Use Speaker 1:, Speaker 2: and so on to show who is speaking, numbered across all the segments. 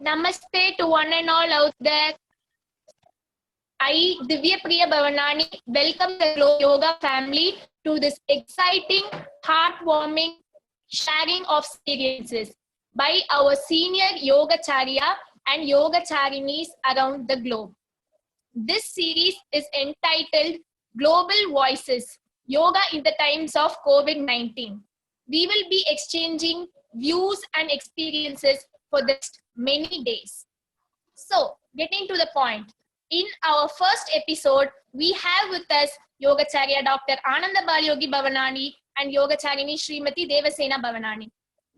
Speaker 1: Namaste to one and all out there. I, Divya Priya Bhavanani, welcome the Glow Yoga family to this exciting, heartwarming sharing of experiences by our senior Yogacharya and Yogacharinis around the globe. This series is entitled Global Voices, Yoga in the Times of COVID-19. We will be exchanging views and experiences for the next many days. So, getting to the point, in our first episode, we have with us Yogacharya Dr. Ananda Balyogi Bhavanani and Yogacharini Srimati Devasena Bhavanani.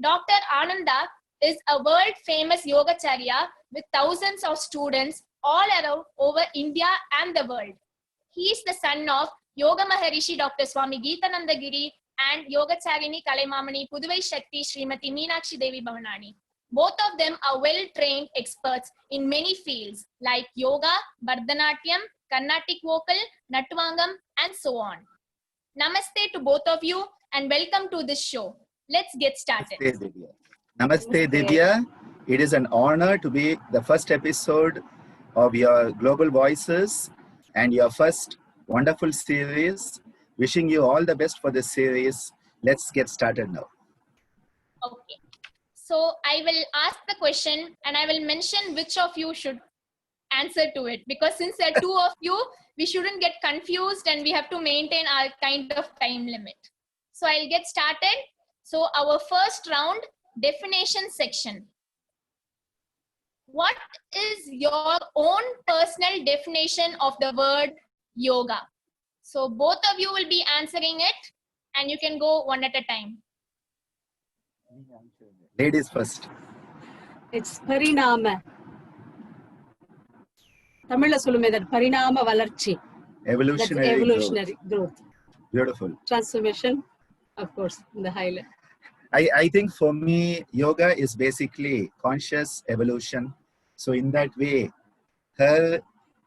Speaker 1: Dr. Ananda is a world-famous Yogacharya with thousands of students all around over India and the world. He is the son of Yoga Maharishi Dr. Swami Geethananda Giri and Yogacharini Kalaimamani Puduvai Shakti Srimati Meenakshi Devi Bhavanani. Both of them are well-trained experts in many fields like yoga, Bharatanatyam, Carnatic vocal, Natvangam, and so on. Namaste to both of you and welcome to this show. Let's get started.
Speaker 2: Namaste, Divya. Namaste, Divya. It is an honor to be the first episode of your Global Voices and your first wonderful series. Wishing you all the best for this series. Let's get started now.
Speaker 1: Okay. So I will ask the question and I will mention which of you should answer to it, because since there are two of you, we shouldn't get confused and we have to maintain our kind of time limit. So I'll get started. So our first round, definition section. What is your own personal definition of the word yoga? So both of you will be answering it and you can go one at a time.
Speaker 2: Ladies first.
Speaker 3: It's Parinama. Tamil solume that Parinama Valarchi.
Speaker 2: Evolutionary,
Speaker 3: that's evolutionary growth.
Speaker 2: Beautiful.
Speaker 3: Transformation, of course, in the highlight.
Speaker 2: I think for me, yoga is basically conscious evolution. So in that way, her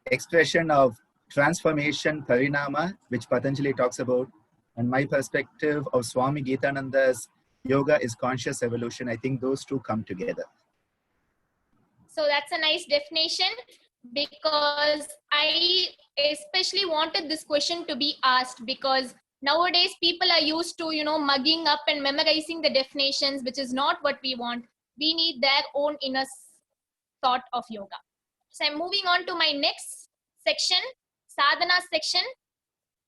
Speaker 2: expression of transformation, Parinama, which Patanjali talks about, and my perspective of Swami Geethananda's yoga is conscious evolution. I think those two come together.
Speaker 1: So that's a nice definition, because I especially wanted this question to be asked because nowadays people are used to, mugging up and memorizing the definitions, which is not what we want. We need their own inner thought of yoga. So I'm moving on to my next section, sadhana section.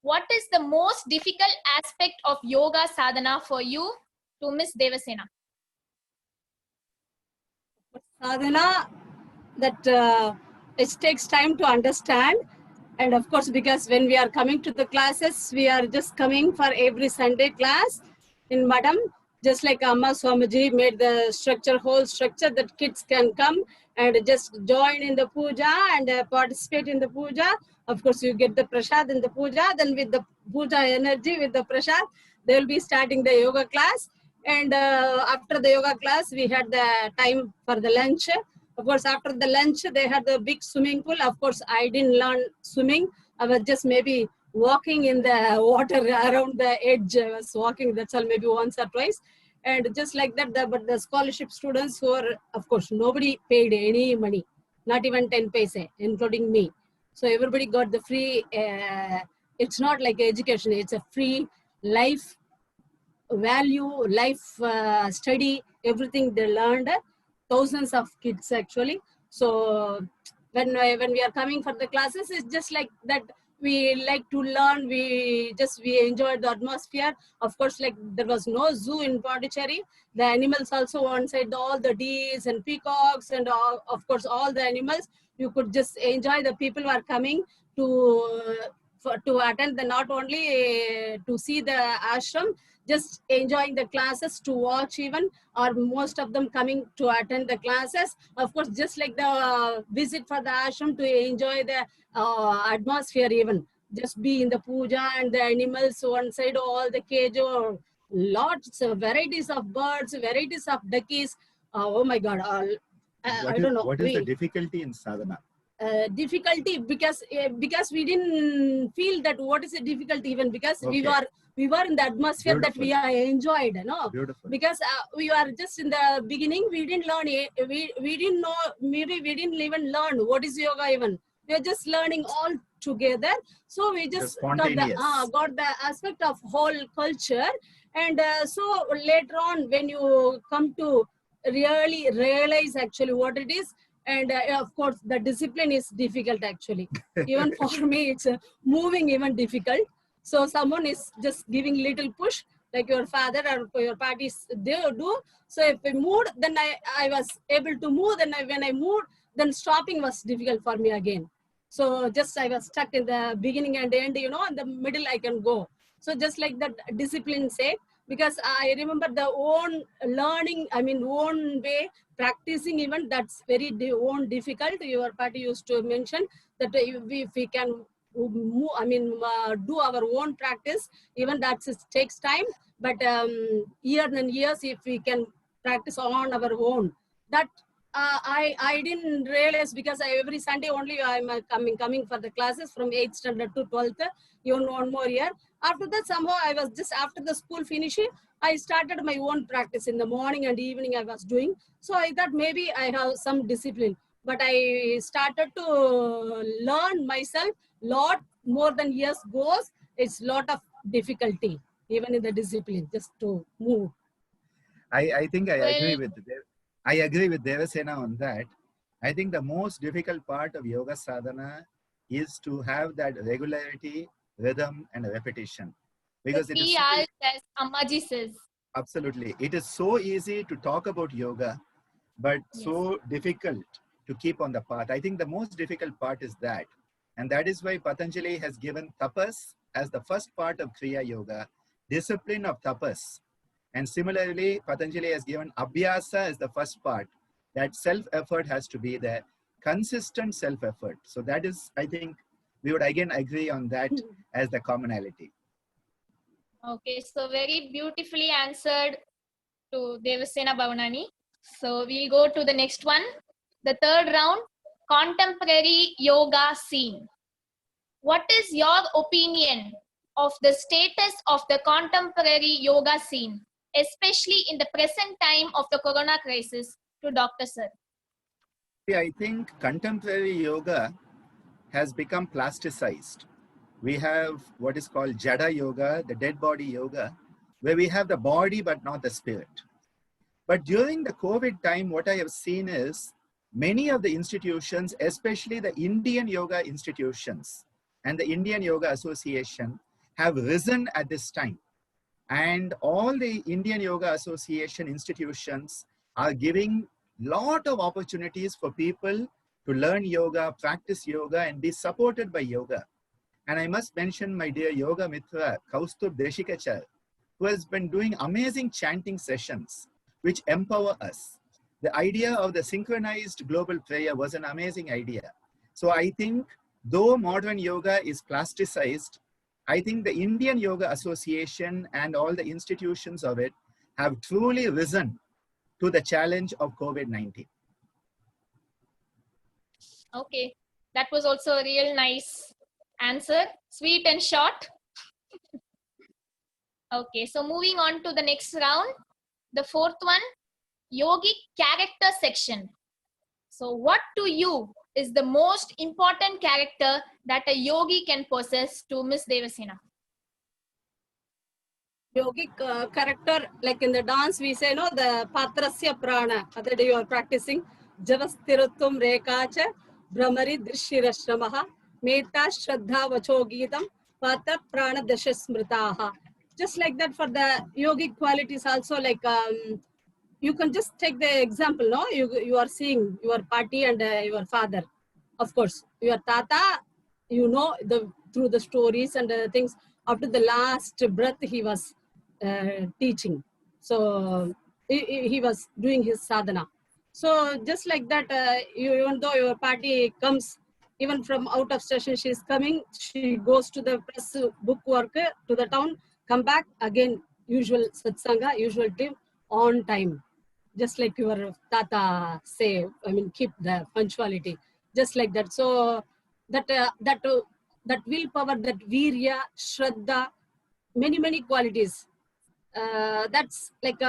Speaker 1: What is the most difficult aspect of yoga sadhana for you? To Miss Devasena.
Speaker 3: Sadhana, that it takes time to understand. And of course, because when we are coming to the classes, we are just coming for every Sunday class in Madam, just like Amma Swamiji made the structure, whole structure that kids can come and just join in the puja and participate in the puja. Of course, you get the prasad in the puja. Then with the puja energy, with the prasad, they will be starting the yoga class. And after the yoga class, we had the time for the lunch. Of course, after the lunch, they had the big swimming pool. Of course, I didn't learn swimming. I was just maybe walking in the water around the edge. I was walking, that's all, maybe once or twice. And just like that, but the scholarship students who are, of course, nobody paid any money, not even 10 paise, including me. So everybody got the free, it's not like education, it's a free life value, life study, everything they learned. Thousands of kids actually. So when we are coming for the classes, it's just like that. We like to learn. We enjoyed the atmosphere. Of course, like there was no zoo in Pondicherry. The animals also on side, all the deers and peacocks and all, of course all the animals. You could just enjoy. The people were coming to attend the, not only to see the ashram, just enjoying the classes, to watch even, or most of them coming to attend the classes. Of course, just like the visit for the ashram, to enjoy the atmosphere even. Just be in the puja and the animals one side, all the cage, or lots of varieties of birds, varieties of duckies. Oh my God. I don't know.
Speaker 2: What is the difficulty in sadhana?
Speaker 3: difficulty because we didn't feel that what is a difficulty even because
Speaker 2: Okay.
Speaker 3: we were in the atmosphere that we
Speaker 2: Beautiful.
Speaker 3: are enjoyed, you know.
Speaker 2: Beautiful.
Speaker 3: Because we were just in the beginning, we didn't learn it. We didn't know, maybe we didn't even learn what is yoga even. We are just learning all together. So we just
Speaker 2: spontaneous.
Speaker 3: got the aspect of whole culture. And so later on, when you come to really realize actually what it is, and of course the discipline is difficult actually. Even for me, it's moving even difficult. So someone is just giving little push, like your father or your parties they do. So if I moved, then I was able to move. Then when I moved, then stopping was difficult for me again. So just I was stuck in the beginning and end, you know, in the middle I can go. So just like that discipline sake, because I remember the own learning, I mean own way, practicing even, that's very own difficult. Your party used to mention that if we can move, I mean do our own practice, even that takes time. But years and years, if we can practice on our own, that I didn't realize, because every Sunday only I'm coming for the classes from 8th standard to 12th, even 1 more year. After that, somehow I was just, after the school finishing, I started my own practice in the morning and evening I was doing. So I thought maybe I have some discipline, but I started to learn myself lot more than years goes. It's lot of difficulty, even in the discipline, just to move.
Speaker 2: I think I agree
Speaker 1: Well,
Speaker 2: with Devasena on that. I think the most difficult part of yoga sadhana is to have that regularity, rhythm, and repetition. Because
Speaker 1: the
Speaker 2: it is
Speaker 1: 3 hours, as Ammaji says.
Speaker 2: absolutely, it is so easy to talk about yoga, but
Speaker 1: Yes.
Speaker 2: so difficult to keep on the path. I think the most difficult part is that. And that is why Patanjali has given tapas as the first part of Kriya Yoga, discipline of tapas. And similarly, Patanjali has given abhyasa as the first part, that self-effort has to be there, consistent self-effort. So that is, I think, we would again agree on that as the commonality.
Speaker 1: Okay, so very beautifully answered to Devasena Bhavanani. So we'll go to the next one. The third round, contemporary yoga scene. What is your opinion of the status of the contemporary yoga scene, especially in the present time of the corona crisis, to Dr. Sir?
Speaker 2: I think contemporary yoga has become plasticized. We have what is called Jada Yoga, the dead body yoga, where we have the body but not the spirit. But during the COVID time, what I have seen is many of the institutions, especially the Indian yoga institutions and the Indian Yoga Association, have risen at this time. And all the Indian Yoga Association institutions are giving lot of opportunities for people to learn yoga, practice yoga, and be supported by yoga. And I must mention my dear yoga mitra, Kaustubh Deshikachar, who has been doing amazing chanting sessions, which empower us. The idea of the synchronized global prayer was an amazing idea. So I think, though modern yoga is plasticized, I think the Indian Yoga Association and all the institutions of it have truly risen to the challenge of COVID-19.
Speaker 1: Okay, that was also a real nice answer, sweet and short. Okay, so moving on to the next round, the fourth one, yogic character section. So what to you is the most important character that a yogi can possess, to Miss Devasena?
Speaker 3: Yogic character, like in the dance, we say, no, the patrasya prana, that you are practicing. Javastirutvam rekacha, brahmari drishirashramaha, meta shraddha vacho geetam, patra prana dashasmritaha. Just like that for the yogic qualities also, like you can just take the example, no? You are seeing your party and your father. Of course, your tata, you know, through the stories and things, up to the last breath he was teaching. So he was doing his sadhana. So just like that, even though your party comes, even from out of station, she is coming, she goes to the press book work to the town, come back again, usual satsanga, usual team, on time. Just like your tata say, I mean, keep the punctuality. just like that. So that willpower, that virya, shraddha, many qualities. That's like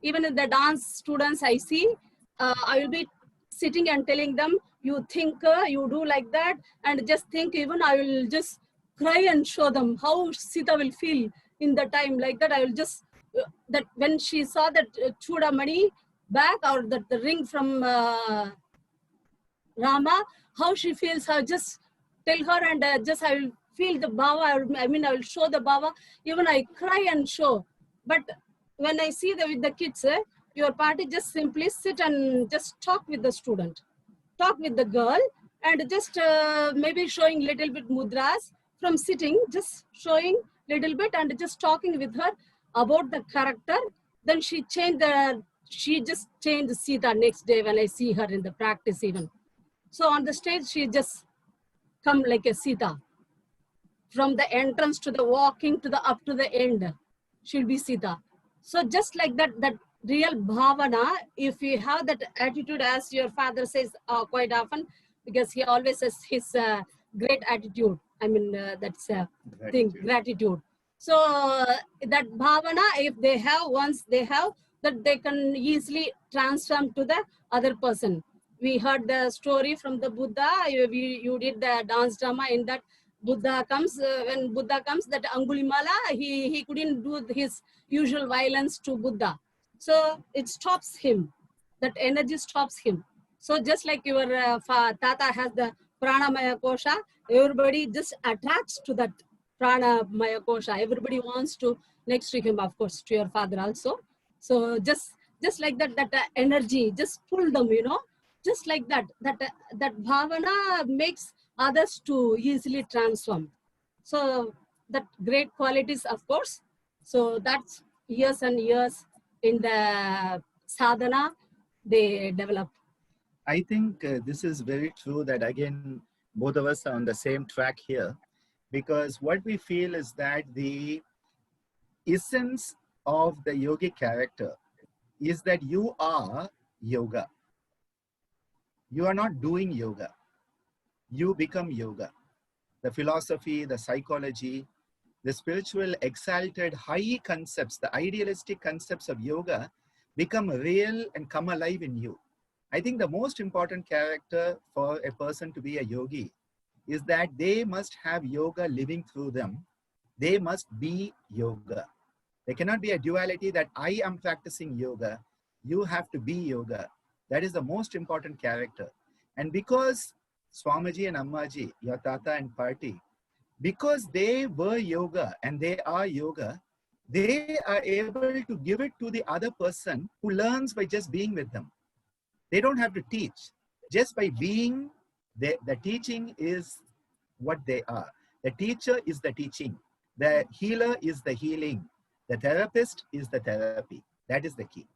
Speaker 3: even in the dance students I see, I will be sitting and telling them, you think, you do like that, and just think. Even I will just cry and show them how Sita will feel in the time like that. I will just that when she saw that Chudamani back, or that the ring from Rama, how she feels, I just tell her, and just I will feel the bhava. I mean, I will show the bhava. Even I cry and show. But when I see with the kids, your party just simply sit and just talk with the student, talk with the girl, and just maybe showing little bit mudras from sitting, just showing little bit and just talking with her about the character. Then she just changed Sita next day when I see her in the practice even. So on the stage, she just come like a Sita. From the entrance to the walking to the up to the end, she'll be Sita. So just like that, that real bhavana, if you have that attitude, as your father says quite often, because he always says his great attitude. I mean, that's a thing, gratitude. So that bhavana, if they have, once they have, that they can easily transform to the other person. We heard the story from the Buddha. You did the dance drama in that. Buddha comes, when Buddha comes, that Angulimala, he couldn't do his usual violence to Buddha. So it stops him. That energy stops him. So just like your Tata has the Pranamaya Kosha, everybody just attracts to that Pranamaya Kosha. Everybody wants to next to him, of course, to your father also. So just like that, that energy, just pull them, just like that, that bhavana makes others to easily transform. So that great qualities, of course. So that's years and years in the sadhana they develop.
Speaker 2: I think this is very true that again, both of us are on the same track here, because what we feel is that the essence of the yogic character is that you are yoga. You are not doing yoga. You become yoga. The philosophy, the psychology, the spiritual, exalted, high concepts, the idealistic concepts of yoga become real and come alive in you. I think the most important character for a person to be a yogi is that they must have yoga living through them. They must be yoga. There cannot be a duality that I am practicing yoga. You have to be yoga. That is the most important character. And because Swamiji and Ammaji, your Tata and Party, because they were yoga and they are yoga, they are able to give it to the other person who learns by just being with them. They don't have to teach. Just by being, the teaching is what they are. The teacher is the teaching. The healer is the healing. The therapist is the therapy. That is the key.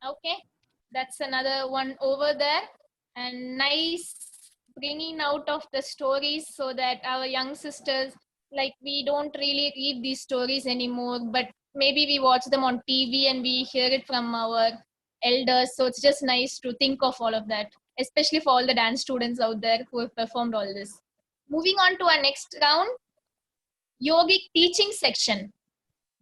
Speaker 1: Okay, that's another one over there. And nice bringing out of the stories so that our young sisters, like, we don't really read these stories anymore, but maybe we watch them on TV and we hear it from our elders. So it's just nice to think of all of that, especially for all the dance students out there who have performed all this. Moving on to our next round, yogic teaching section.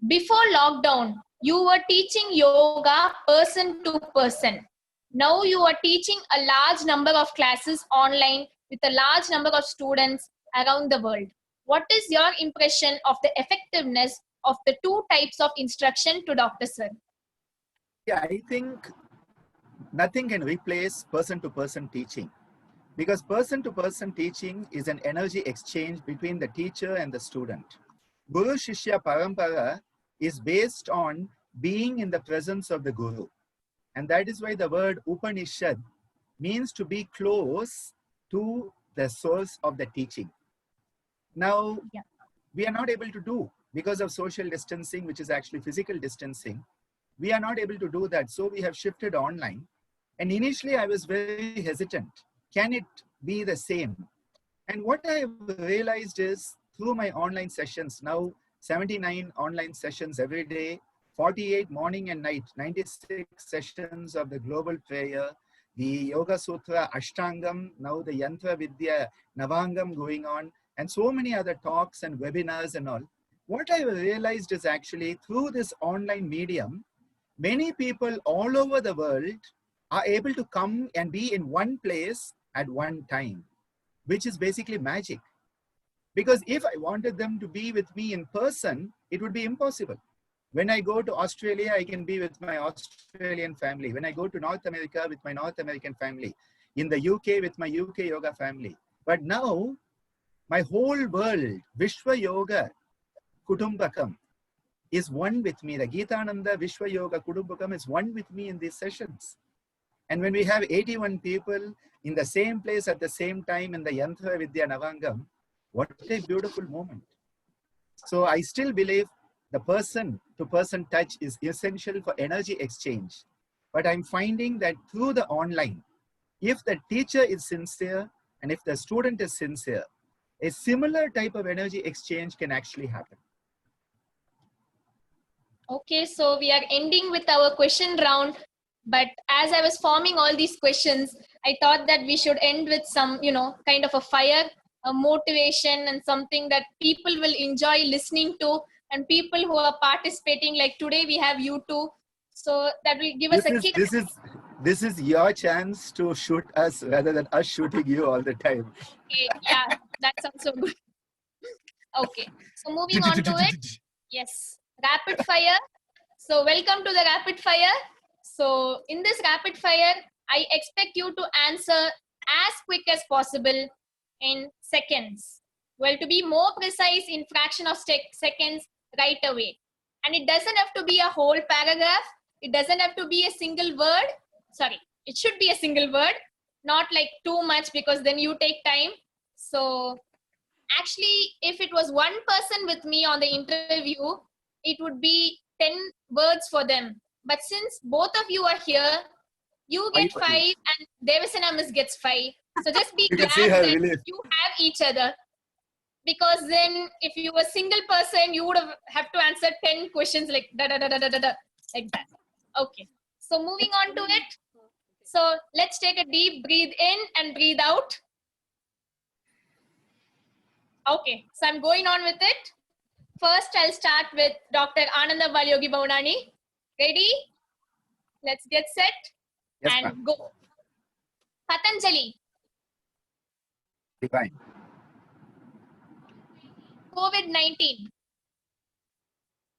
Speaker 1: Before lockdown, you were teaching yoga person to person. Now you are teaching a large number of classes online with a large number of students around the world. What is your impression of the effectiveness of the two types of instruction to Dr. Sir?
Speaker 2: Yeah, I think nothing can replace person-to-person teaching, because person-to-person teaching is an energy exchange between the teacher and the student. Guru Shishya Parampara is based on being in the presence of the Guru. And that is why the word Upanishad means to be close to the source of the teaching. Now, we are not able to do, because of social distancing, which is actually physical distancing, we are not able to do that. So we have shifted online. And initially I was very hesitant. Can it be the same? And what I realized is through my online sessions, now 79 online sessions every day, 48 morning and night, 96 sessions of the global prayer, the Yoga Sutra Ashtangam, now the Yantra Vidya Navangam going on, and so many other talks and webinars and all. What I realized is actually through this online medium, many people all over the world are able to come and be in one place at one time, which is basically magic. Because if I wanted them to be with me in person, it would be impossible. When I go to Australia, I can be with my Australian family. When I go to North America, with my North American family. In the UK, with my UK yoga family. But now, my whole world, Vishwa Yoga Kutumbakam, is one with me. The Gitananda Vishwa Yoga Kutumbakam is one with me in these sessions. And when we have 81 people in the same place at the same time in the Yantra Vidya Navangam, what a beautiful moment. So I still believe the person-to-person touch is essential for energy exchange. But I'm finding that through the online, if the teacher is sincere and if the student is sincere, a similar type of energy exchange can actually happen.
Speaker 1: Okay, so we are ending with our question round. But as I was forming all these questions, I thought that we should end with some, kind of a fire, a motivation, and something that people will enjoy listening to, and people who are participating, like today we have you two. So that will give us a kick.
Speaker 2: This is your chance to shoot us rather than us shooting you all the time.
Speaker 1: Okay, yeah, that's also good. Okay, so moving on to it. Yes, rapid fire. So welcome to the rapid fire. So in this rapid fire, I expect you to answer as quick as possible in seconds. Well, to be more precise, in fraction of seconds right away. And it doesn't have to be a whole paragraph. It doesn't have to be a single word. Sorry, it should be a single word, not like too much, because then you take time. So actually, if it was one person with me on the interview, it would be 10 words for them. But since both of you are here, you get 5 and Devasena Miss gets 5. So just be glad that you have each other. Because then if you were a single person, you would have to answer 10 questions like da da da da da da da, like that. Okay. So moving on to it. So let's take a deep breathe in and breathe out. Okay. So I'm going on with it. First, I'll start with Dr. Ananda Balyogi Bhavanani. Ready? Let's get set.
Speaker 2: Yes,
Speaker 1: and go. Patanjali.
Speaker 2: Divine.
Speaker 1: COVID-19.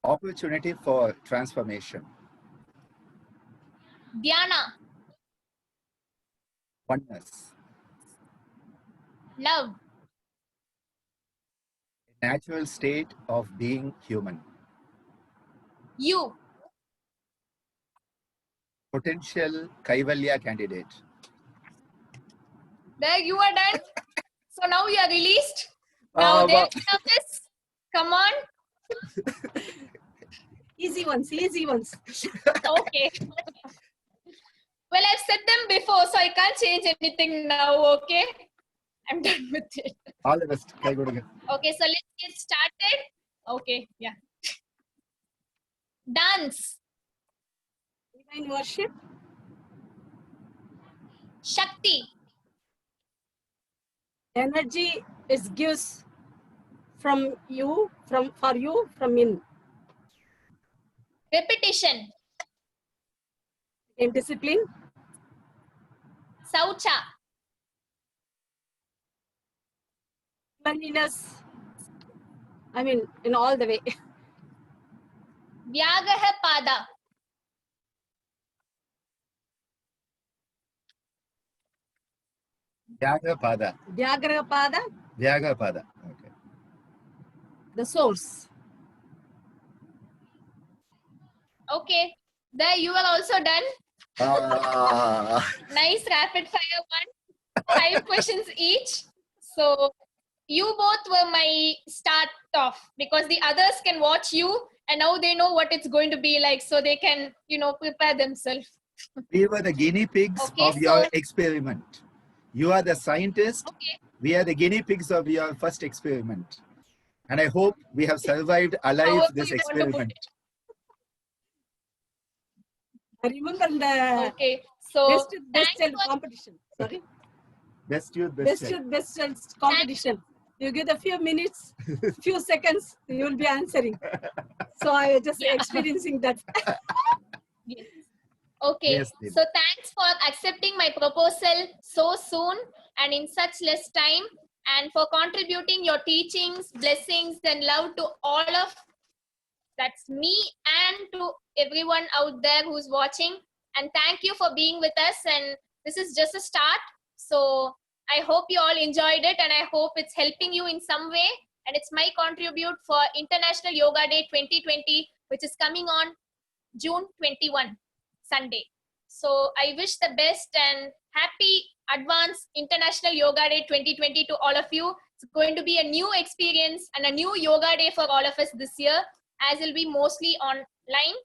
Speaker 2: Opportunity for transformation.
Speaker 1: Dhyana.
Speaker 2: Oneness.
Speaker 1: Love.
Speaker 2: A natural state of being human.
Speaker 1: You.
Speaker 2: Potential Kaivalya candidate.
Speaker 1: There, you are done. So now you are released. Now there this. Come on.
Speaker 3: Easy ones, easy ones.
Speaker 1: Okay. Well, I've said them before, so I can't change anything now, okay? I'm done with it.
Speaker 2: All the best. Okay,
Speaker 1: so let's get started. Okay, yeah. Dance.
Speaker 3: Divine worship.
Speaker 1: Shakti.
Speaker 3: Energy is gives from you, for you, from in.
Speaker 1: Repetition.
Speaker 3: In discipline.
Speaker 1: Saucha.
Speaker 3: Cleanliness. I mean, in all the way.
Speaker 1: Vyagaha Pada.
Speaker 2: Vyagapada.
Speaker 3: Vyagrapada.
Speaker 2: Vyagapada. Okay.
Speaker 3: The source.
Speaker 1: Okay. There, you are also done. Nice rapid fire one. 5 questions each. So you both were my start off, because the others can watch you and now they know what it's going to be like, so they can, prepare themselves.
Speaker 2: We were the guinea pigs of your experiment. You are the scientist.
Speaker 1: Okay.
Speaker 2: We are the guinea pigs of your first experiment. And I hope we have survived alive this experiment.
Speaker 3: I remember the
Speaker 1: okay. So
Speaker 3: Best youth, best
Speaker 1: thanks
Speaker 3: child
Speaker 1: for
Speaker 3: competition. Sorry.
Speaker 2: Best youth,
Speaker 3: Best
Speaker 2: child.
Speaker 3: youth, best child competition. You give a few minutes, few seconds, you will be answering. So I was just
Speaker 1: Yeah.
Speaker 3: experiencing that.
Speaker 1: Yes. Okay,
Speaker 2: Yes, Didi.
Speaker 1: so thanks for accepting my proposal so soon and in such less time, and for contributing your teachings, blessings, and love to all of that's me and to everyone out there who's watching. And thank you for being with us. And this is just a start. So I hope you all enjoyed it, and I hope it's helping you in some way. And it's my contribute for International Yoga Day 2020, which is coming on June 21, Sunday. So I wish the best and happy advanced International Yoga Day 2020 to all of you. It's going to be a new experience and a new yoga day for all of us this year, as it will be mostly online.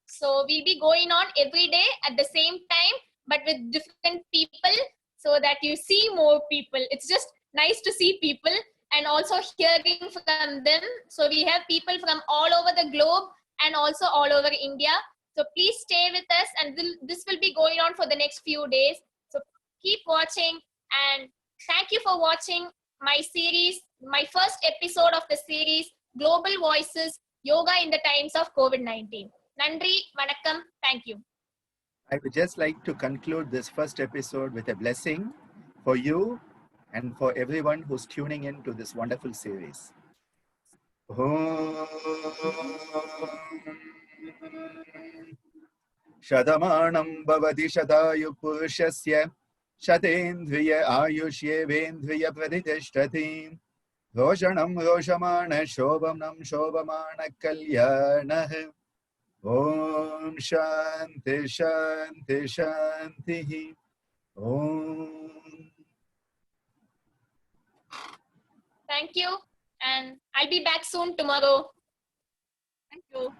Speaker 1: So we'll be going on every day at the same time, but with different people so that you see more people. It's just nice to see people and also hearing from them. So we have people from all over the globe and also all over India. So please stay with us, and this will be going on for the next few days. So keep watching, and thank you for watching my series, my first episode of the series, Global Voices, Yoga in the Times of COVID-19. Nandri, Vanakkam, thank you.
Speaker 2: I would just like to conclude this first episode with a blessing for you and for everyone who's tuning in to this wonderful series. Shadamanam bhavati shatayu purushasya shatendriya ayushyevendriya praditishtatim roshanam roshamana shobhanam shobhamana kalyanah. Om Shanti Shanti Shanti. Om.
Speaker 1: Thank you. And I'll be back soon tomorrow.
Speaker 3: Thank you.